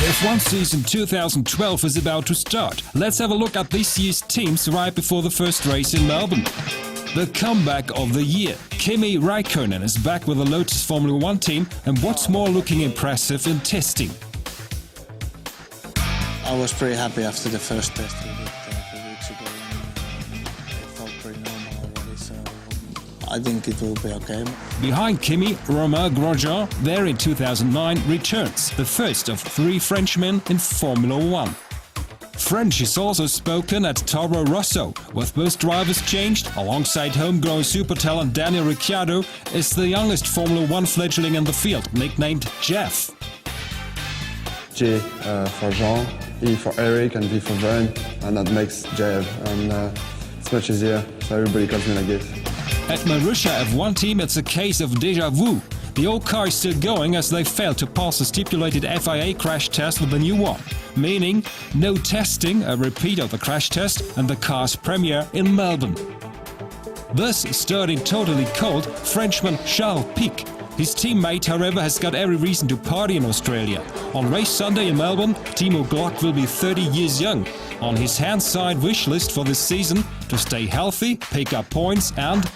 F1 season 2012 is about to start. Let's have a look at this year's teams right before the first race in Melbourne. The comeback of the year. Kimi Räikkönen is back with the Lotus Formula 1 team, and what's more, looking impressive in testing. I was pretty happy after the first test we did a few weeks ago. It felt pretty normal already, so I think it will be okay. Behind Kimi, Romain Grosjean, there in 2009, returns, the first of 3 Frenchmen in Formula 1. French is also spoken at Toro Rosso, with both drivers changed. Alongside homegrown super talent Daniel Ricciardo is the youngest Formula 1 fledgling in the field, nicknamed Jeff. J for Jean, E for Eric, and V for Vern, and that makes Jeff, and it's much easier, so everybody calls me like this. At Marussia F1 team, it's a case of déjà vu. The old car is still going as they failed to pass the stipulated FIA crash test with the new one, meaning no testing, a repeat of the crash test, and the car's premiere in Melbourne. Thus, starting totally cold, Frenchman Charles Pic. His teammate, however, has got every reason to party in Australia. On race Sunday in Melbourne, Timo Glock will be 30 years young. On his hands-side wish list for this season, to stay healthy, pick up points and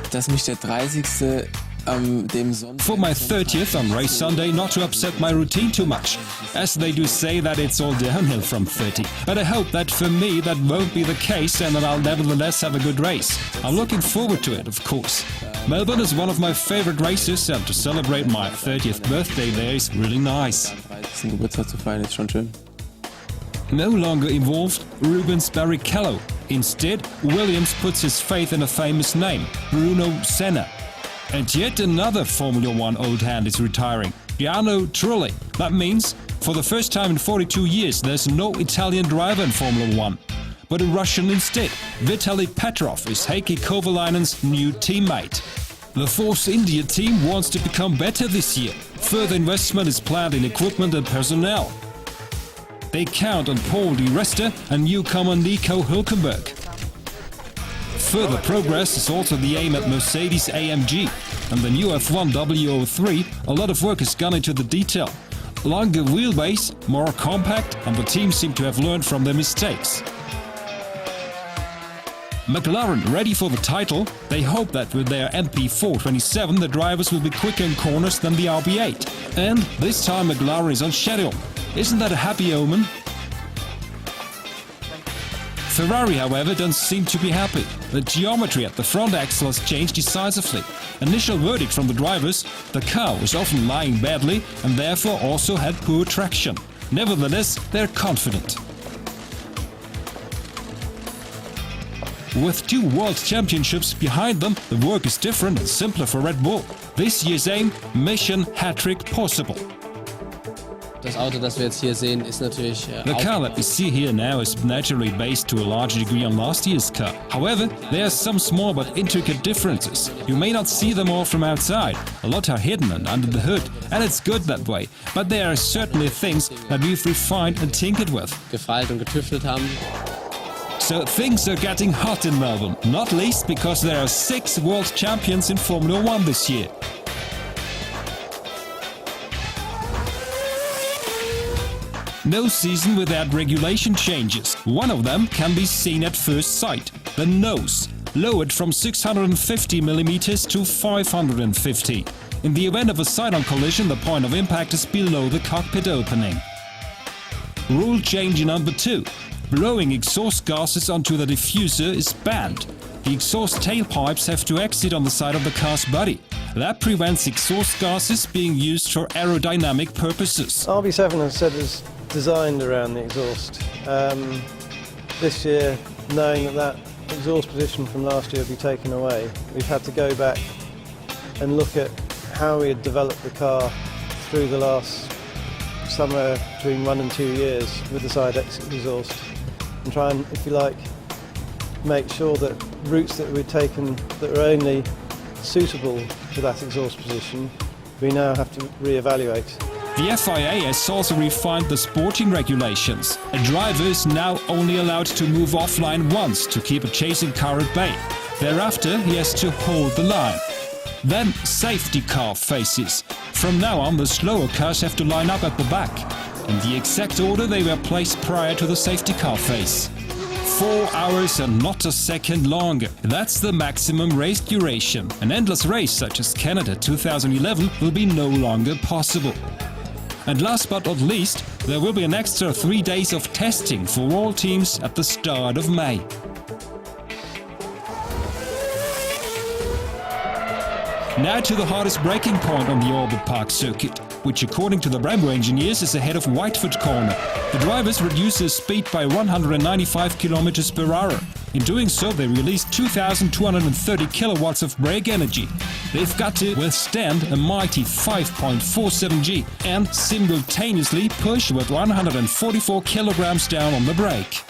dass mich der 30. Dem Sonntag for my 30th on race Sunday not to upset my routine too much, as they do say that it's all downhill from 30. But I hope that for me that won't be the case and that I'll nevertheless have a good race. I'm looking forward to it, of course. Melbourne is one of my favorite races, and to celebrate my 30th birthday there is really nice. 30. Geburtstag zu feiern ist schon schön. No longer involved, Rubens Barrichello. Instead, Williams puts his faith in a famous name, Bruno Senna. And yet another Formula 1 old hand is retiring, Jarno Trulli. That means, for the first time in 42 years, there's no Italian driver in Formula 1, but a Russian instead. Vitaly Petrov is Heikki Kovalainen's new teammate. The Force India team wants to become better this year. Further investment is planned in equipment and personnel. They count on Paul Di Resta and newcomer Nico Hülkenberg. Further progress is also the aim at Mercedes AMG. And the new F1 W03, a lot of work has gone into the detail. Longer wheelbase, more compact, and the team seem to have learned from their mistakes. McLaren ready for the title. They hope that with their MP427 the drivers will be quicker in corners than the RB8. And this time McLaren is on schedule. Isn't that a happy omen? Ferrari, however, doesn't seem to be happy. The geometry at the front axle has changed decisively. Initial verdict from the drivers: the car was often lying badly and therefore also had poor traction. Nevertheless, they're confident. With 2 World Championships behind them, the work is different and simpler for Red Bull. This year's aim: Mission Hat-Trick possible. Das Auto, das wir jetzt hier sehen, ist natürlich The car that we see here now is naturally based to a large degree on last year's car. However, there are some small but intricate differences. You may not see them all from outside. A lot are hidden and under the hood, and it's good that way. But there are certainly things that we've refined and tinkered with. gefeilt und getüftelt haben. So things are getting hot in Melbourne, not least because there are 6 world champions in Formula 1 this year. No season without regulation changes. One of them can be seen at first sight: the nose, lowered from 650mm to 550. In the event of a side-on collision, the point of impact is below the cockpit opening. Rule change number 2. Blowing exhaust gases onto the diffuser is banned. The exhaust tailpipes have to exit on the side of the car's body. That prevents exhaust gases being used for aerodynamic purposes. RB7 has said it's designed around the exhaust. This year, knowing that exhaust position from last year will be taken away, we've had to go back and look at how we had developed the car through the last somewhere between 1 and 2 years with the side exit exhaust, and try and, if you like, make sure that routes that we'd taken that were only suitable for that exhaust position, we now have to re-evaluate. The FIA has also refined the sporting regulations. A driver is now only allowed to move offline once to keep a chasing car at bay. Thereafter, he has to hold the line. Then safety car phases. From now on, the slower cars have to line up at the back, in the exact order they were placed prior to the safety car phase. 4 hours and not a second longer. That's the maximum race duration. An endless race such as Canada 2011 will be no longer possible. And last but not least, there will be an extra 3 days of testing for all teams at the start of May. Now to the hardest braking point on the Orbit Park circuit, which according to the Brembo engineers is ahead of Whitefoot Corner. The drivers reduce their speed by 195 km per hour. In doing so, they release 2,230 kilowatts of brake energy. They've got to withstand a mighty 5.47 G and simultaneously push with 144 kilograms down on the brake.